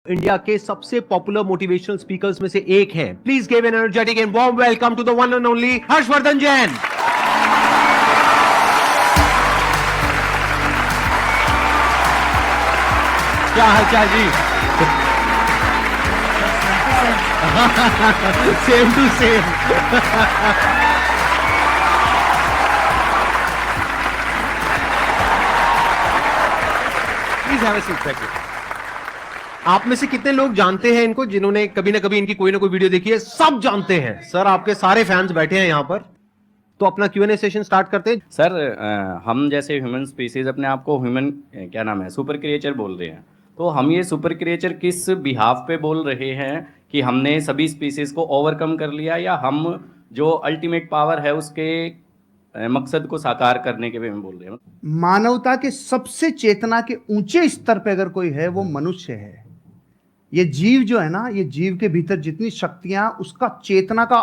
India के सबसे popular motivational speakers में से एक हैं। Please give an energetic and warm welcome to the one and only Harshvardhan Jain. क्या हालचाल जी? Same to same. Please have a seat. आप में से कितने लोग जानते हैं इनको, जिन्होंने कभी ना कभी इनकी कोई ना कोई वीडियो देखी है? सब जानते हैं सर, आपके सारे फैंस बैठे हैं यहां पर। तो अपना Q&A सेशन स्टार्ट करते हैं। सर हम जैसे ह्यूमन स्पीसीज अपने आप को ह्यूमन क्या नाम है सुपर क्रिएचर बोल रहे हैं, तो हम ये सुपर क्रिएचर किस बिहाफ पे बोल रहे हैं कि हमने सभी स्पीसीज को ओवरकम कर लिया, या हम जो अल्टीमेट पावर है उसके मकसद को साकार करने के वे में बोल रहे हैं? मानवता के सबसे चेतना के ऊंचे स्तर पे अगर कोई है वो मनुष्य है। ये जीव जो है ना, ये जीव के भीतर जितनी शक्तियां, उसका चेतना का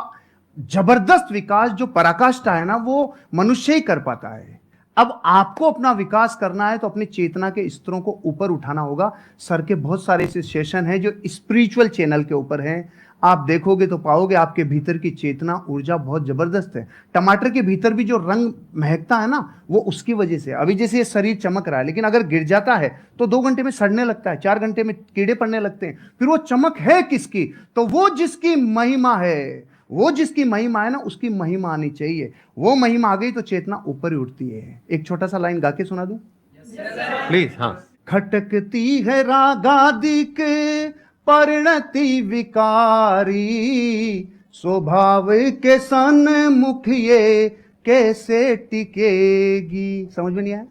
जबरदस्त विकास जो पराकाष्ठा है ना, वो मनुष्य ही कर पाता है। अब आपको अपना विकास करना है तो अपनी चेतना के स्तरों को ऊपर उठाना होगा। सर के बहुत सारे ऐसे सेशन हैं जो स्पिरिचुअल चैनल के ऊपर हैं, आप देखोगे तो पाओगे आपके भीतर की चेतना ऊर्जा बहुत जबरदस्त है। टमाटर के भीतर भी जो रंग महकता है ना, वो उसकी वजह से। अभी जैसे ये शरीर चमक रहा है, लेकिन अगर गिर जाता है तो 2 घंटे में सड़ने लगता है, 4 घंटे में कीड़े पड़ने लगते हैं। फिर वो चमक है किसकी? तो वो जिसकी महिमा है, वो जिसकी महिमा है ना, उसकी महिमा आनी चाहिए। वो महिमा आ गई तो चेतना ऊपर ही उठती है। एक छोटा सा लाइन गा के सुना दूं प्लीज? हाँ। खटकती है रागादिक परिणति विकारी, स्वभाव के सन्मुख ये कैसे टिकेगी। समझ में नहीं आया?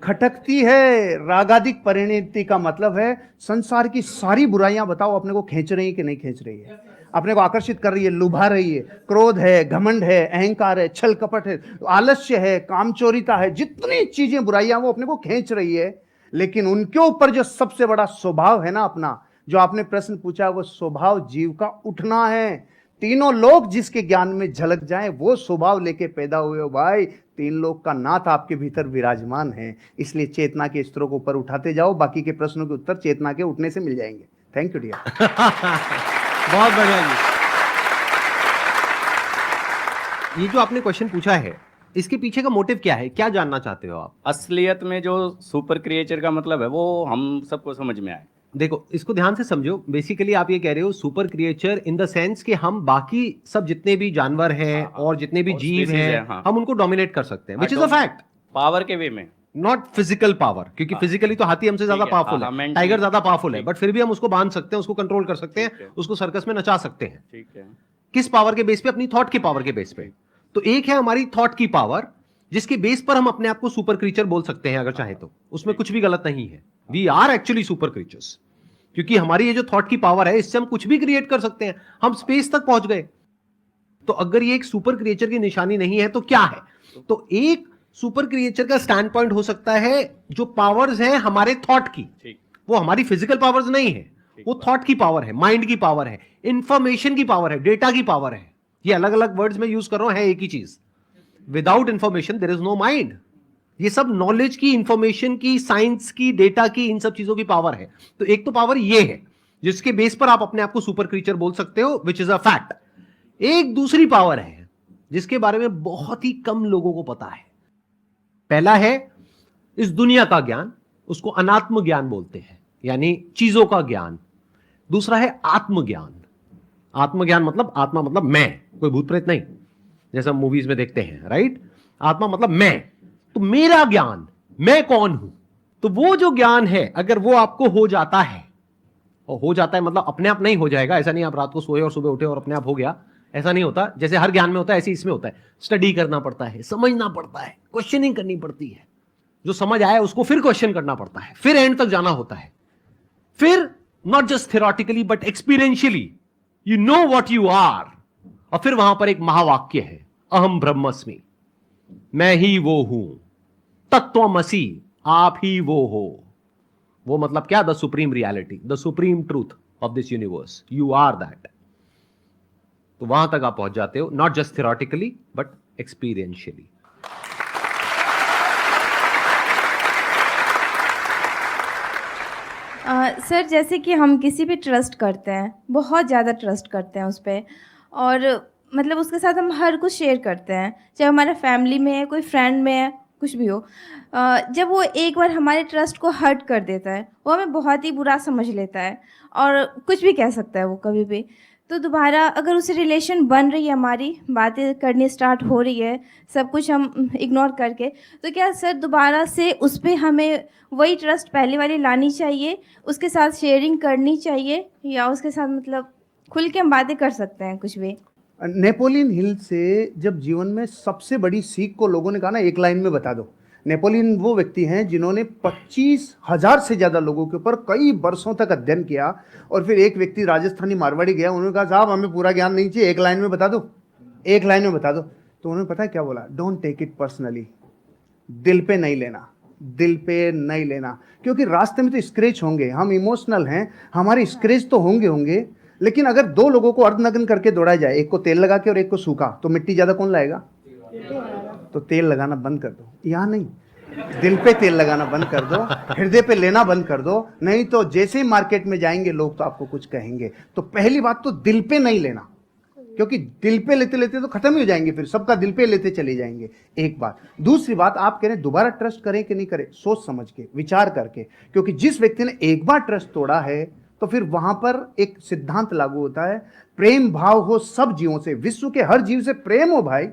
खटकती है रागादिक परिणति का मतलब है संसार की सारी बुराइयां बताओ अपने को खींच रही है कि नहीं खींच रही है, अपने को आकर्षित कर रही है, लुभा रही है। क्रोध है, घमंड है, अहंकार है, छल कपट है, आलस्य है, कामचोरिता है, जितनी चीजें बुराइयां वो अपने को खींच रही है। लेकिन उनके ऊपर जो सबसे बड़ा स्वभाव है ना अपना, जो आपने प्रश्न पूछा, वो स्वभाव जीव का उठना है। तीनों लोग जिसके ज्ञान में झलक जाएं, वो स्वभाव लेके पैदा हुए हो भाई। 3 लोग का नाथ आपके भीतर विराजमान है। इसलिए चेतना के स्तरों को ऊपर उठाते जाओ, बाकी के प्रश्नों के उत्तर चेतना के उठने से मिल जाएंगे। Thank you dear. बहुत बढ़िया जी। ये जो आपने क्वेश्चन पूछा है, इसके पीछे का मोटिव क्या है? क्या जानना चाहते हो आप? असलियत में जो सुपर क्रिएचर का मतलब है वो हम सबको समझ में आए। देखो, इसको ध्यान से समझो। बेसिकली आप ये कह रहे हो super creature in the sense कि हम बाकी सब जितने भी जानवर हैं और जितने भी जीव हैं, हम उनको डोमिनेट कर सकते हैं, which is a fact. Power के वे में, नॉट फिजिकल पावर, क्योंकि फिजिकली तो हाथी हमसे ज्यादा पावरफुल है, टाइगर ज्यादा पावरफुल है, बट फिर भी हम उसको बांध सकते हैं, उसको कंट्रोल कर सकते हैं, उसको सर्कस में नचा सकते हैं। ठीक है। किस पावर के बेस पे? अपनी थॉट की पावर के बेस पे। तो एक है हमारी थॉट की पावर, जिसके बेस पर हम अपने आप को सुपर क्रीचर बोल सकते हैं अगर चाहे तो। उसमें कुछ भी गलत नहीं है। We are actually super creatures, क्योंकि हमारी ये जो थॉट की पावर है, इससे हम कुछ भी क्रिएट कर सकते हैं। हम स्पेस तक पहुंच गए। तो अगर ये एक सुपर क्रिएचर की निशानी नहीं है तो क्या है? तो एक सुपर क्रिएचर का स्टैंड पॉइंट हो सकता है जो पावर्स हैं हमारे थॉट की, वो हमारी फिजिकल पावर्स नहीं है, वो थॉट की पावर है, माइंड की पावर है, इंफॉर्मेशन की पावर है, डेटा की पावर है। ये अलग अलग वर्ड्स में यूज कर रहा हूं, है एक ही चीज। Without information there is no mind. ये सब नॉलेज की, इंफॉर्मेशन की, साइंस की, डेटा की, इन सब चीजों की पावर है। तो एक तो पावर ये है जिसके बेस पर आप अपने आप को सुपर क्रीचर बोल सकते हो, विच इज अ फैक्ट। एक दूसरी पावर है जिसके बारे में बहुत ही कम लोगों को पता है। पहला है इस दुनिया का ज्ञान, उसको अनात्म ज्ञान बोलते हैं, यानी चीजों का ज्ञान। दूसरा है आत्मज्ञान। आत्मज्ञान मतलब, आत्मा मतलब मैं, कोई भूत प्रेत नहीं, जैसा मूवीज में देखते हैं, राइट? आत्मा मतलब मैं। तो मेरा ज्ञान, मैं कौन हूं। तो वो जो ज्ञान है, अगर वो आपको हो जाता है, और हो जाता है मतलब अपने आप नहीं हो जाएगा, ऐसा नहीं आप रात को सोए और सुबह उठे और अपने आप हो गया, ऐसा नहीं होता। जैसे हर ज्ञान में होता है, ऐसे इसमें होता है। स्टडी करना पड़ता है, समझना पड़ता है, क्वेश्चनिंग करनी पड़ती है। जो समझ आया उसको फिर क्वेश्चन करना पड़ता है, फिर एंड तक जाना होता है। फिर not just theoretically but experientially you know what you are. और फिर वहां पर एक महावाक्य है, अहम ब्रह्मस्मि, मैं ही वो हूं, तत्वमसि, आप ही वो हो। वो मतलब क्या? The supreme reality, the supreme truth of this universe, you are that. तो वहां तक आप पहुंच जाते हो, not just theoretically but experientially. Sir जैसे कि हम किसी पे ट्रस्ट करते हैं, बहुत ज़्यादा ट्रस्ट करते हैं उस पे, और मतलब उसके साथ हम हर कुछ शेयर करते हैं, चाहे हमारा फैमिली में है, कोई फ्रेंड में है, कुछ भी हो। जब वो एक बार हमारे ट्रस्ट को हर्ट कर देता है, वो हमें बहुत ही बुरा समझ लेता है और कुछ भी कह सकता है वो कभी भी। तो दोबारा अगर उससे रिलेशन बन रही है, हमारी बातें करनी स्टार्ट हो रही है, सब कुछ हम इग्नोर करके, तो क्या सर दोबारा से उस पे हमें वही ट्रस्ट पहले वाली लानी चाहिए, उसके साथ शेयरिंग करनी चाहिए, या उसके साथ मतलब खुल के हम बातें कर सकते हैं कुछ भी? नेपोलियन हिल से जब जीवन में सबसे बड़ी सीख को लोगों ने कहा ना, एक लाइन में बता दो। नेपोलियन वो व्यक्ति हैं जिन्होंने 25,000 से ज़्यादा लोगों के ऊपर कई वर्षों तक अध्ययन किया, और फिर एक व्यक्ति राजस्थानी मारवाड़ी गया, उन्होंने कहा साहब हमें पूरा ज्ञान नहीं चाहिए, एक लाइन में बता दो, एक लाइन में बता दो। तो उन्होंने पता है क्या बोला? डोंट टेक इट पर्सनली, दिल पे नहीं लेना, दिल पे नहीं लेना, क्योंकि रास्ते में तो स्क्रैच होंगे, हम इमोशनल हैं, हमारे स्क्रैच तो होंगे, लेकिन अगर दो लोगों को अर्धनग्न करके दौड़ा जाए, एक को तेल लगा के और एक को सूखा, तो मिट्टी ज़्यादा कौन लाएगा? तो तेल लगाना बंद कर दो, यहाँ नहीं, दिल पे तेल लगाना बंद कर दो, हृदय पे लेना बंद कर दो, नहीं तो जैसे ही मार्केट में जाएंगे लोग तो आपको कुछ कहेंगे। तो पहली बात तो दिल पे नहीं लेना, क्योंकि दिल पे लेते लेते तो खत्म ही हो जाएंगे, फिर सबका दिल पे लेते चले जाएंगे, एक बात। दूसरी बात, आप कह रहे हैं दोबारा ट्रस्ट करें कि नहीं करें, सोच समझ के, विचार करके, क्योंकि जिस व्यक्ति ने एक बार ट्रस्ट तोड़ा है तो फिर वहां पर एक सिद्धांत लागू होता है, प्रेम भाव हो सब जीवों से, विश्व के हर जीव से प्रेम हो भाई,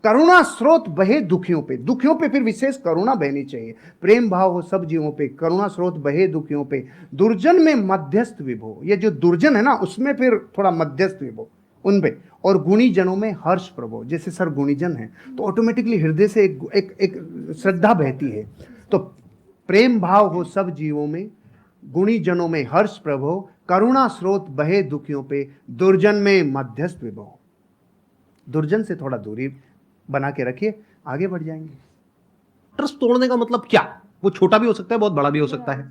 करुणा स्रोत बहे दुखियों पे, दुखियों पे फिर विशेष करुणा बहनी चाहिए, प्रेम भाव हो सब जीवों पे, करुणा स्रोत बहे दुखियों पे, दुर्जन में मध्यस्थ विभो, ये जो दुर्जन है ना उसमें फिर थोड़ा मध्यस्थ विभो उन पे, और गुणी जनों में हर्ष प्रभो, जैसे सर गुणीजन है तो ऑटोमेटिकली हृदय से एक श्रद्धा बहती है। तो प्रेम भाव हो सब जीवों में, गुणी जनों में हर्ष प्रभो, करुणा स्रोत बहे दुखियों पे, दुर्जन में मध्यस्थ विभो। दुर्जन से थोड़ा दूरी बना के रखिए, आगे बढ़ जाएंगे। ट्रस्ट तोड़ने का मतलब क्या? वो छोटा भी हो सकता है, बहुत बड़ा भी हो सकता है।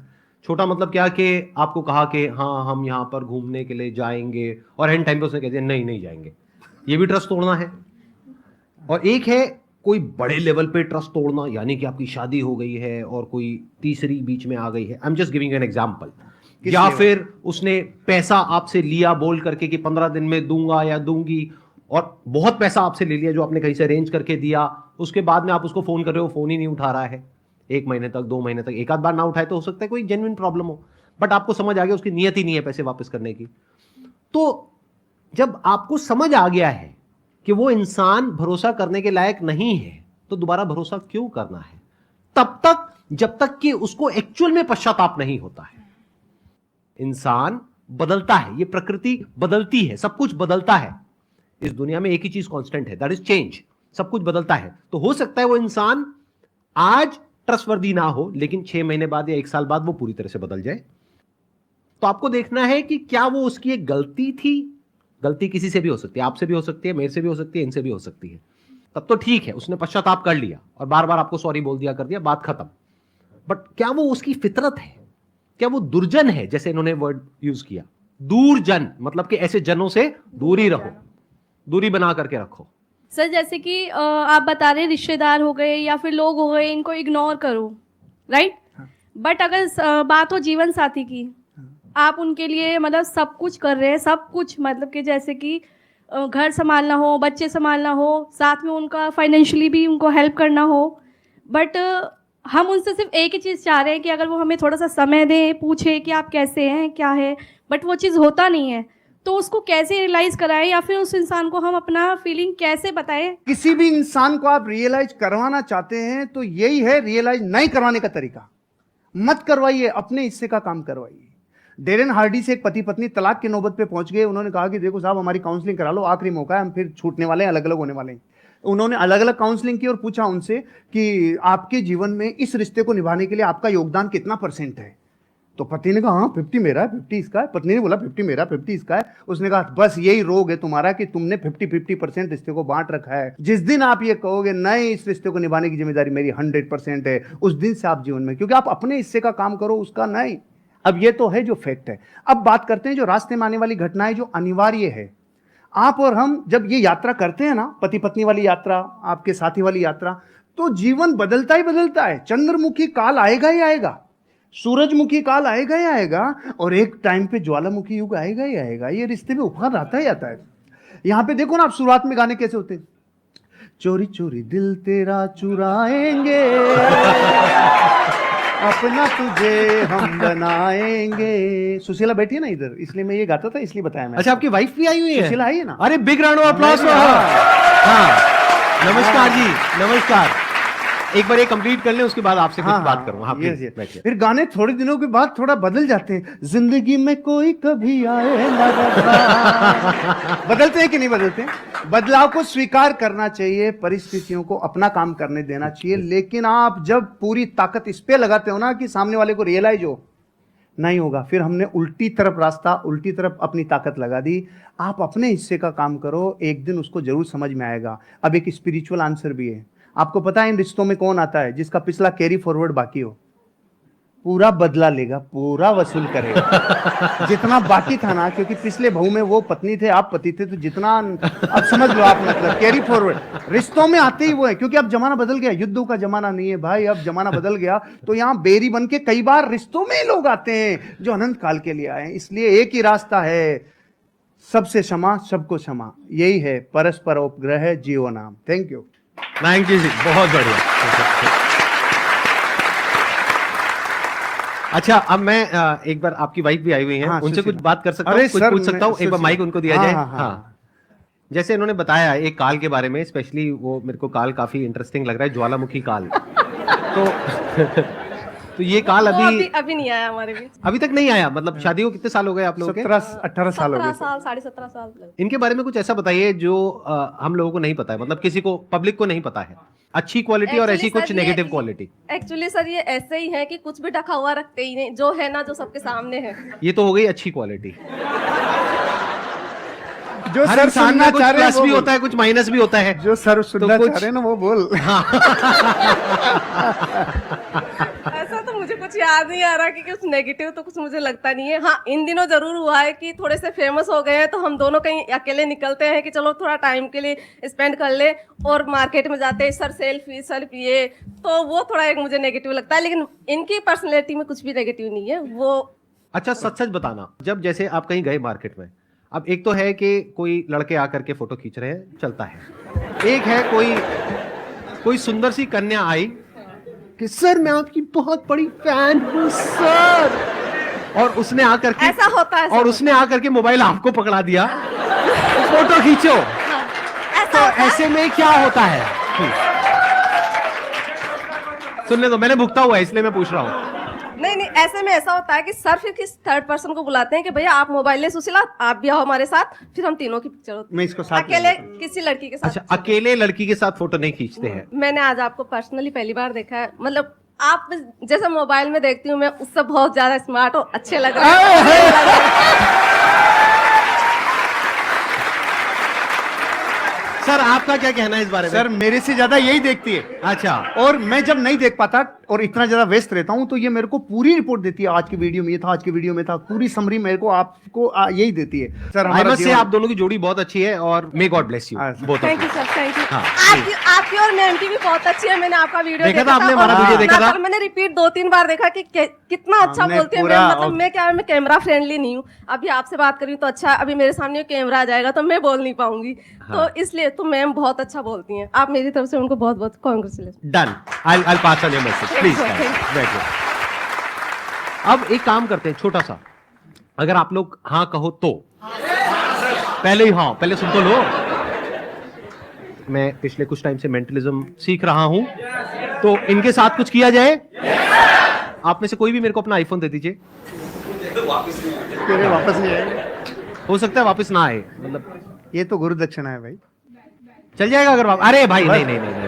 छोटा मतलब क्या कि आपको कहा कि हाँ हम यहाँ पर घूमने के लिए जाएंगे, और एंड टाइम पे उसने कह दिया नहीं नहीं जाएंगे, ये भी ट्रस्ट तोड़ना है। और एक है कोई बड़े लेवल पे ट्रस्ट तोड़ना, यानी कि आपकी शादी हो गई है और कोई तीसरी बीच में आ गई है, I am just giving an example, या फिर उसने पैसा आपसे लिया बोल करके कि 15 दिन में दूंगा या दूंगी, और बहुत पैसा आपसे ले लिया जो आपने कहीं से अरेंज करके दिया, उसके बाद में आप उसको फोन कर रहे हो, फोन ही नहीं उठा रहा है, 1 महीने तक 2 महीने तक, एक आध बार ना उठाए तो हो सकता है कोई जेन्युइन प्रॉब्लम हो, बट आपको समझ आ गया उसकी नियत ही नहीं है पैसे वापस करने की। तो जब आपको समझ आ गया है कि वो इंसान भरोसा करने के लायक नहीं है, तो दोबारा भरोसा क्यों करना है? तब तक जब तक कि उसको एक्चुअल में पश्चाताप नहीं होता है। इंसान बदलता है, ये प्रकृति बदलती है, सब कुछ बदलता है, इस दुनिया में एक ही चीज कांस्टेंट है, दैट इज चेंज, सब कुछ बदलता है। तो हो सकता है वो इंसान आज ट्रस्टवर्दी ना हो, लेकिन 6 महीने बाद या 1 साल बाद वो पूरी तरह से बदल जाए। तो आपको देखना है कि क्या वो उसकी एक गलती थी, गलती किसी से भी हो सकती है, आपसे भी हो सकती है, मेरे से भी हो सकती है, इनसे भी हो सकती है, तब तो ठीक है, उसने पश्चाताप कर लिया और बार बार आपको सॉरी बोल दिया, कर दिया, बात खत्म। बट क्या वो उसकी फितरत है? क्या वो दुर्जन है? जैसे इन्होंने वर्ड यूज किया दूरजन, मतलब कि ऐसे जनों से दूरी रहो, दूरी बना करके रखो। सर जैसे कि आप बता रहे रिश्तेदार हो गए या फिर लोग हो गए, इनको इग्नोर करो, राइट? बट अगर बात हो जीवन साथी की, आप उनके लिए मतलब सब कुछ कर रहे हैं, सब कुछ मतलब कि जैसे कि घर संभालना हो, बच्चे संभालना हो, साथ में उनका फाइनेंशियली भी उनको हेल्प करना हो, बट हम उनसे सिर्फ एक ही चीज़ चाह रहे हैं कि अगर वो हमें थोड़ा सा समय दें, पूछे कि आप कैसे हैं, क्या है, बट वो चीज़ होता नहीं है, तो उसको कैसे रियलाइज कराएं, या फिर उस इंसान को हम अपना फीलिंग कैसे बताएं? किसी भी इंसान को आप रियलाइज करवाना चाहते हैं तो यही है रियलाइज नहीं करवाने का तरीका, मत करवाइए, अपने हिस्से का काम करवाइए। डेरेन हार्डी से एक पति पत्नी तलाक की नौबत पे पहुंच गए, उन्होंने कहा कि देखो साहब हमारी काउंसलिंग करा लो, आखिरी मौका है, हम फिर छूटने वाले हैं, अलग अलग होने वाले हैं। उन्होंने अलग अलग काउंसलिंग की और पूछा उनसे कि आपके जीवन में इस रिश्ते को निभाने के लिए आपका योगदान कितना % है? तो पति ने कहा हाँ 50 मेरा है, 50 इसका है। पत्नी ने बोला 50 मेरा, 50 इसका है। उसने कहा बस यही रोग है तुम्हारा कि तुमने 50-50% रिश्ते को बांट रखा है। जिस दिन आप ये कहोगे नहीं इस रिश्ते को निभाने की जिम्मेदारी मेरी 100% है, उस दिन से आप जीवन में, क्योंकि आप अपने हिस्से का काम करो, उसका नहीं। अब ये तो है जो फैक्ट है। अब बात करते हैं जो रास्ते में आने वाली घटनाएं जो अनिवार्य है। आप और हम जब ये यात्रा करते हैं ना, पति पत्नी वाली यात्रा, आपके साथी वाली यात्रा, तो जीवन बदलता ही बदलता है। चंद्रमुखी काल आएगा ही आएगा। सूरजमुखी काल आएगा ही आएगा, और एक टाइम पे ज्वालामुखी युग आएगा ही आएगा। ये रिश्ते में उपहार आता ही आता है। यहाँ पे देखो ना आप, शुरुआत में गाने कैसे होते हैं, चोरी चोरी दिल तेरा चुराएंगे, अपना तुझे हम बनाएंगे। सुशीला बैठी है ना इधर, इसलिए मैं ये गाता था, इसलिए बताया मैं। अच्छा, आपकी वाइफ भी आई हुई है? सुशीला आई है ना। अरे big round of applause for her. हाँ, नमस्कार जी, नमस्कार। एक बार ये कंप्लीट कर लें, उसके बाद आपसे कुछ बात करूंगा। हाँ, yes, please, yes. बैठिए। फिर गाने थोड़े दिनों के बाद थोड़ा बदल जाते हैं। जिंदगी में कोई कभी आए ना रब्बा। बदलते हैं कि नहीं बदलते? बदलाव को स्वीकार करना चाहिए, परिस्थितियों को अपना काम करने देना चाहिए। लेकिन आप जब पूरी ताकत इस पे लगाते हो ना कि सामने वाले को रियलाइज हो, नहीं होगा, फिर हमने उल्टी तरफ रास्ता, उल्टी तरफ अपनी ताकत लगा दी। आप अपने हिस्से का काम करो, एक दिन उसको जरूर समझ में आएगा। अब एक स्पिरिचुअल आंसर भी है। आपको पता है इन रिश्तों में कौन आता है? जिसका पिछला कैरी फॉरवर्ड बाकी हो, पूरा बदला लेगा, पूरा वसूल करेगा जितना बाकी था ना। क्योंकि पिछले बहू में वो पत्नी थे, आप पति थे, तो जितना अब समझ लो आप, मतलब कैरी फॉरवर्ड रिश्तों में आते ही वो है। क्योंकि अब जमाना बदल गया, युद्धों का जमाना नहीं है भाई, अब जमाना बदल गया। तो यहाँ बेरी बन के कई बार रिश्तों में ही लोग आते हैं जो अनंत काल के लिए आए। इसलिए एक ही रास्ता है, सबसे क्षमा, सबको क्षमा, यही है परस्पर उपग्रह जीव नाम। Thank you. थैंक यू जी, बहुत बढ़िया। अच्छा, अब मैं एक बार, आपकी वाइफ भी आई हुई हैं, हाँ, उनसे कुछ सुशीला। बात कर सकता अरे हूँ, कुछ सर, पूछ सकता हूँ? एक बार माइक उनको दिया हाँ, जाए। हाँ, हाँ। हाँ, जैसे इन्होंने बताया एक काल के बारे में, स्पेशली वो मेरे को काल काफी इंटरेस्टिंग लग रहा है, ज्वालामुखी काल। तो ये काल वो अभी नहीं आया हमारे बीच। अभी तक नहीं आया। मतलब शादी को कितने साल हो गए आप लोगों के? 17-18 साल हो 17 गए। साल, 17.5 साल लगे। इनके बारे में कुछ ऐसा बताइए जो हम लोगों को नहीं पता है, मतलब किसी को, पब्लिक को नहीं पता है। अच्छी क्वालिटी और ऐसी Actually, कुछ सर, ये- नेगेटिव क्वालिटी। एक्चुअली सर ये ऐसे ही है कि कुछ भी ढका हुआ रखते ही नहीं, जो है ना, जो सबके सामने है। ये तो हो गई अच्छी क्वालिटी। जो हर सर इंसान सुनना में कुछ चाह रहे हैं प्लस वो भी बोल। होता है, कुछ माइनस भी होता है। जो सर सुनना कुछ- चाह रहे हैं ना वो बोल। ऐसा तो मुझे कुछ याद नहीं आ रहा कि कुछ नेगेटिव तो कुछ मुझे लगता नहीं है। हाँ, इन दिनों जरूर हुआ है कि थोड़े से फेमस हो गए हैं, तो हम दोनों कहीं अकेले निकलते हैं कि चलो थोड़ा टाइम के लिए स्पेंड कर ले, और मार्केट में जाते हैं, सर सेल्फी सेल्फी ये, तो वो थोड़ा एक मुझे नेगेटिव लगता है। लेकिन इनकी पर्सनैलिटी में कुछ भी नेगेटिव नहीं है वो। अच्छा, सच सच बताना, जब जैसे आप कहीं गए मार्केट में, अब एक तो है कि कोई लड़के आकर के फोटो खींच रहे हैं, चलता है। एक है कोई सुंदर सी कन्या आई कि सर मैं आपकी बहुत बड़ी फैन हूं सर, और उसने आकर के, ऐसा होता है, और उसने आकर के मोबाइल आपको पकड़ा दिया, फोटो खींचो। तो ऐसे में क्या होता है? सुनने दो, मैंने भुगता हुआ है इसलिए मैं पूछ रहा हूं। नहीं, ऐसे में ऐसा होता है कि सर फिर किस थर्ड पर्सन को बुलाते हैं कि भैया आप मोबाइल ले, सुशीला आप भी आओ हमारे साथ, फिर हम तीनों की पिक्चर होती है। मैं इसको साथ अकेले ले लूंगा। किसी लड़की के साथ। अच्छा, अकेले लड़की के साथ फोटो नहीं खींचते हैं? मैंने आज आपको पर्सनली पहली बार देखा है। मतलब आप जैसे मोबाइल में देखती हूँ मैं, उससे बहुत ज्यादा स्मार्ट और अच्छे लग रहे हैं। सर आपका क्या कहना है इस बारे में? सर मेरे से ज्यादा यही देखती है। अच्छा, और मैं जब नहीं देख पाता और इतना ज्यादा व्यस्त रहता हूं, तो ये मेरे को पूरी रिपोर्ट देती है। आज की वीडियो में ये था, आज की वीडियो में था, पूरी समरी मेरे को आपको यही देती है। सर आई हमारा मस्ट से जीवन- आप दोनों की जोड़ी बहुत अच्छी है, और मे गॉड ब्लेस यू हाँ, both. Thank you sir, thank you. हाँ, आपकी और मैम की भी बहुत अच्छी है। मैंने आपका वीडियो देखा था आपने, हमारा और वीडियो देखा था? पर मैंने रिपीट 2-3 बार देखा कि कितना अच्छा हमने बोलती है पूरा मैम। मतलब मैं कैमरा फ्रेंडली नहीं हूँ। अभी आपसे बात करी तो अच्छा, अभी मेरे सामने कैमरा आ जाएगा तो मैं बोल नहीं पाऊंगी। तो इसलिए तो मैम बहुत अच्छा बोलती हैं। आप मेरी तरफ से उनको बहुत बहुत congratulation. Done, I pass on your message please. Thank you. अब एक काम करते हैं छोटा सा, अगर आप लोग हाँ कहो तो पहले ही हाँ, पहले सुन तो लो। मैं पिछले कुछ टाइम से मेंटलिज्म सीख रहा हूं, तो इनके साथ कुछ किया जाए। आप में से कोई भी मेरे को अपना आईफोन दे दीजिए। तेरे वापस नहीं आएगा। हो सकता है वापस ना आए, मतलब ये तो गुरु दक्षिणा है भाई। चल जाएगा अगर अरे भाई नहीं नहीं नहीं, नहीं।